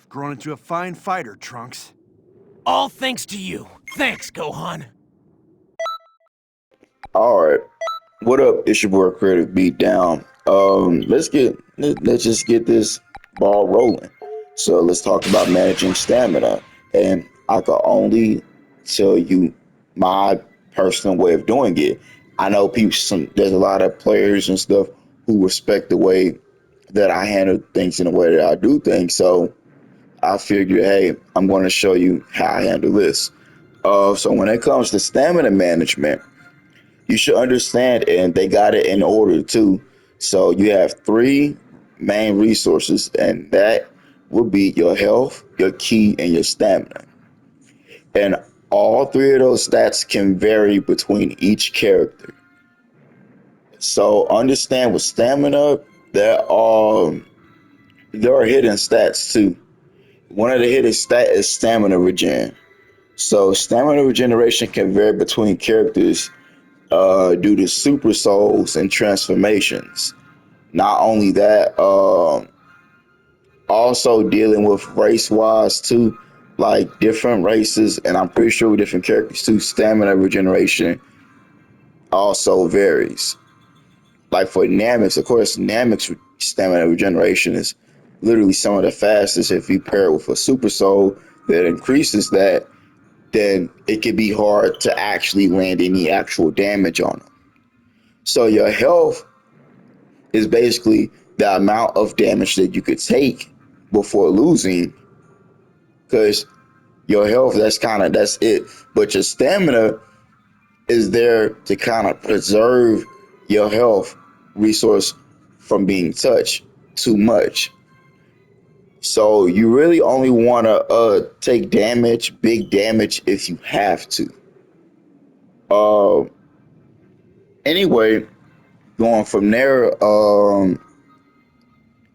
Grown into a fine fighter, Trunks. All thanks to you. Thanks, Gohan. All right. What up? It's your boy Creative Beatdown. Let's just get this ball rolling. So let's talk about managing stamina. And I can only tell you my personal way of doing it. I know there's a lot of players and stuff who respect the way that I handle things and the way that I do things. So I figured, hey, I'm going to show you how I handle this. So when it comes to stamina management, you should understand, and they got it in order too. So you have three main resources, and that would be your health, your ki, and your stamina. And all three of those stats can vary between each character. So understand with stamina, there are hidden stats too. One of the hidden stat is stamina regen. So stamina regeneration can vary between characters due to super souls and transformations. Not only that, also dealing with race wise too, like different races, and I'm pretty sure with different characters too, stamina regeneration also varies. Like for Namex, of course, Namex stamina regeneration is literally some of the fastest. If you pair it with a super soul that increases that, then it can be hard to actually land any actual damage on them. So your health is basically the amount of damage that you could take before losing, because your health, that's it. But your stamina is there to kind of preserve your health resource from being touched too much. So you really only want to take damage, big damage, if you have to. Uh, anyway, going from there,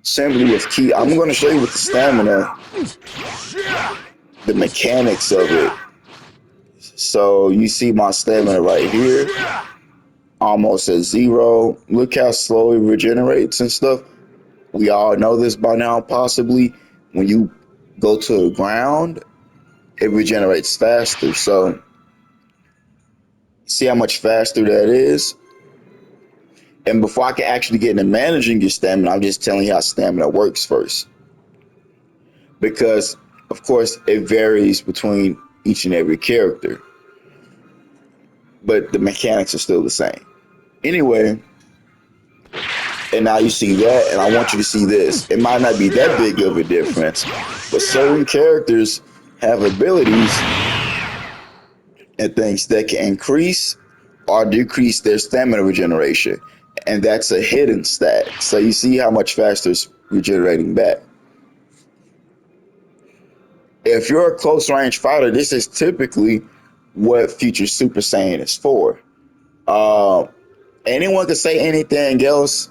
simply with ki, I'm going to show you with the stamina, the mechanics of it. So you see my stamina right here, almost at zero. Look how slow it regenerates and stuff. We all know this by now, possibly. When you go to the ground, it regenerates faster. So see how much faster that is? And before I can actually get into managing your stamina, I'm just telling you how stamina works first. Because, of course, it varies between each and every character, but the mechanics are still the same. Anyway, and now you see that, and I want you to see this. It might not be that big of a difference, but certain characters have abilities and things that can increase or decrease their stamina regeneration. And that's a hidden stat. So you see how much faster it's regenerating back. If you're a close range fighter, this is typically what Future Super Saiyan is for. Uh, Anyone can say anything else.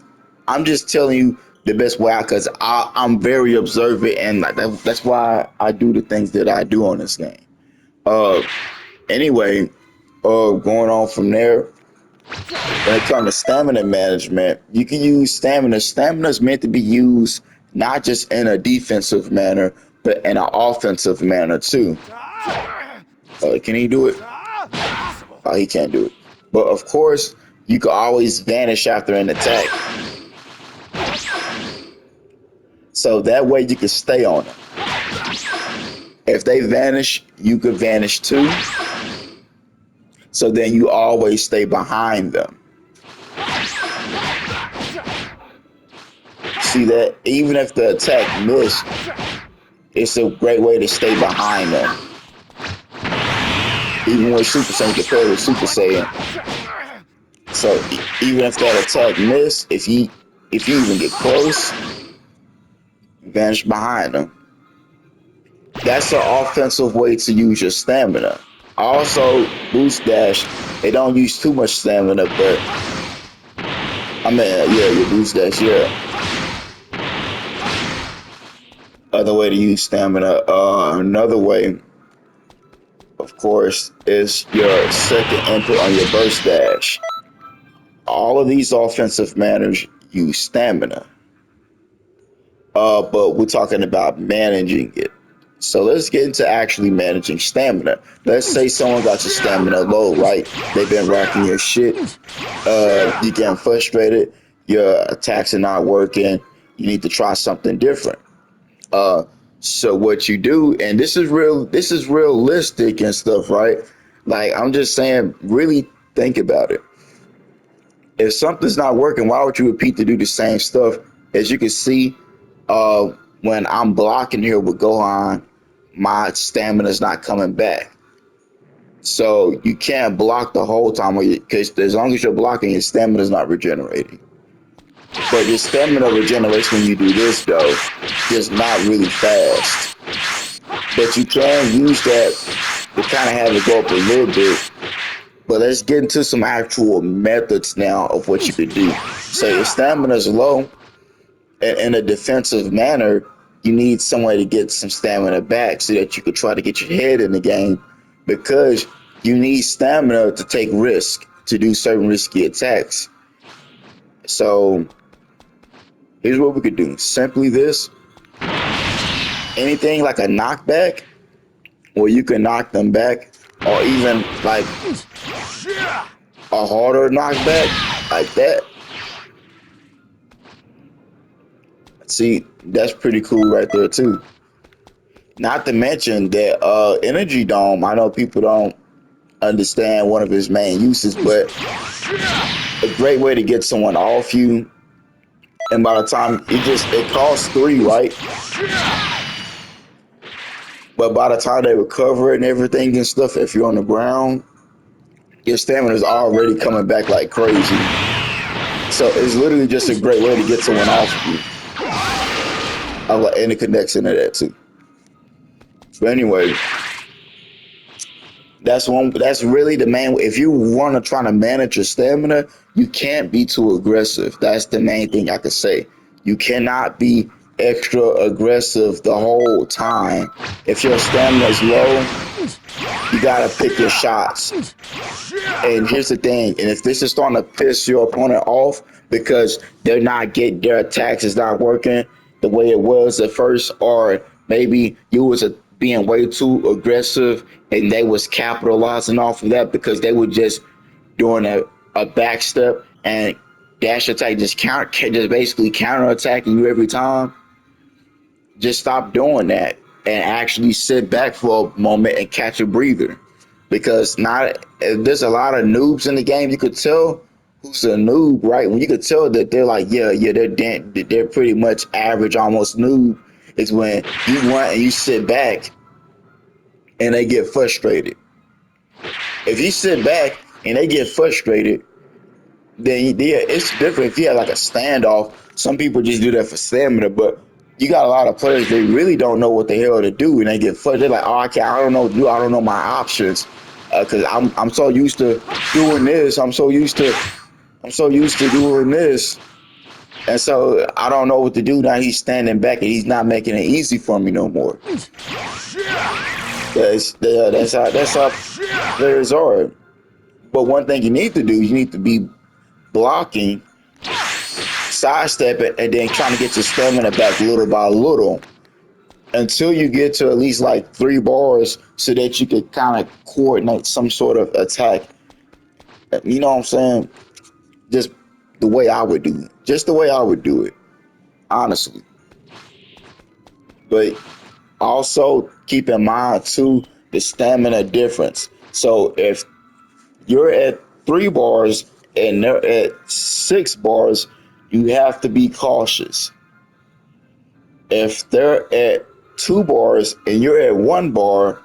I'm just telling you the best way, because I'm very observant, and that's why I do the things that I do on this game. Uh, anyway, going on from there, when it comes to stamina management, you can use stamina. Stamina is meant to be used not just in a defensive manner, but in an offensive manner too. Can he do it? Oh, he can't do it. But of course, you can always vanish after an attack. So that way you can stay on them. If they vanish, you could vanish too. So then you always stay behind them. See that? Even if the attack missed, it's a great way to stay behind them. Even with Super Saiyan compared with Super Saiyan. So even if that attack missed, if you even get close, vanish behind them. That's an offensive way to use your stamina. Also, boost dash. They don't use too much stamina, but your boost dash, yeah. Other way to use stamina. Another way, of course, is your second input on your burst dash. All of these offensive manners use stamina. But we're talking about managing it. So let's get into actually managing stamina. Let's say someone got your stamina low, right? They've been racking your shit. You getting frustrated. Your attacks are not working. You need to try something different. Uh, so what you do, and this is real. This is realistic and stuff, right? Like I'm just saying, really think about it. If something's not working, why would you repeat to do the same stuff? As you can see, uh, when I'm blocking here with Gohan, my stamina's not coming back. So you can't block the whole time, because as long as you're blocking, your stamina's not regenerating. But your stamina regenerates when you do this, though, just not really fast. But you can use that to kind of have it go up a little bit. But let's get into some actual methods now of what you could do. So your stamina's low, in a defensive manner, you need some way to get some stamina back so that you could try to get your head in the game, because you need stamina to take risk, to do certain risky attacks. So here's what we could do. Simply this. Anything like a knockback, where you can knock them back, or even like a harder knockback, like that. See, that's pretty cool right there too. Not to mention that Energy Dome, I know people don't understand one of his main uses, but a great way to get someone off you. And by the time it costs 3, right? But by the time they recover and everything and stuff, if you're on the ground, your stamina is already coming back like crazy. So it's literally just a great way to get someone off of you. And it connects into that too. But anyway, that's really the main. If you want to try to manage your stamina, you can't be too aggressive. That's the main thing I could say. You cannot be extra aggressive the whole time. If your stamina is low, you gotta pick your shots. And here's the thing, and if this is starting to piss your opponent off because they're not getting their attacks is not working the way it was at first, or maybe you was being way too aggressive and they was capitalizing off of that because they were just doing a back step and dash attack, just basically counter attacking you every time. Just stop doing that and actually sit back for a moment and catch a breather. Because there's a lot of noobs in the game. You could tell who's a noob, right? When you could tell that they're like, they're pretty much average, almost noob, is when you run and you sit back and they get frustrated. If you sit back and they get frustrated, then it's different. If you have like a standoff, some people just do that for stamina, but you got a lot of players, they really don't know what the hell to do, and they get frustrated. They're like, oh, I don't know what to do. I don't know my options, because I'm so used to doing this. I'm so used to doing this, and so I don't know what to do. Now he's standing back and he's not making it easy for me no more. That's how players are. But one thing you need to do, you need to be blocking, sidestepping, and then trying to get your stamina back little by little until you get to at least like 3 bars so that you could kind of coordinate some sort of attack. You know what I'm saying? Just the way I would do it. Just the way I would do it, honestly. But also keep in mind too the stamina difference. So if you're at 3 bars and they're at 6 bars, you have to be cautious. If they're at 2 bars and you're at 1 bar,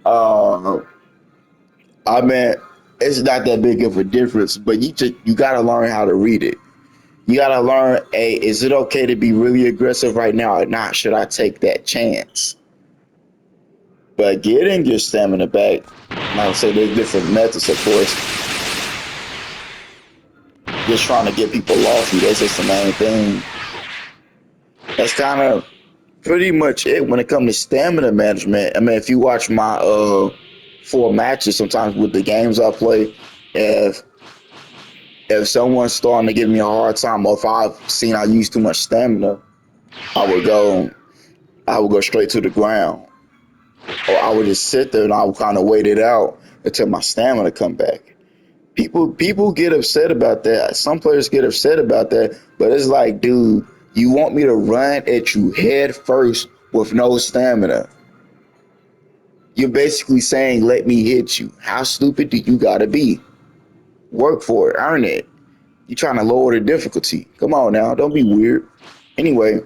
I mean, it's not that big of a difference, but you gotta learn how to read it. You gotta learn, hey, is it okay to be really aggressive right now or not? Should I take that chance? But getting your stamina back, like I say, there's different methods, of course. Just trying to get people off you, that's just the main thing. That's kind of pretty much it when it comes to stamina management. I mean, if you watch my 4 matches, sometimes with the games I play, if someone's starting to give me a hard time, or if I've seen I use too much stamina, I would go straight to the ground. Or I would just sit there and I would kind of wait it out until my stamina come back. People get upset about that. Some players get upset about that, but it's like, dude, you want me to run at you head first with no stamina? You're basically saying, let me hit you. How stupid do you gotta be? Work for it, earn it. You trying to lower the difficulty. Come on now, don't be weird. Anyway,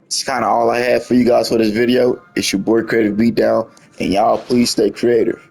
it's kind of all I have for you guys for this video. It's your boy Creative Beatdown, and y'all please stay creative.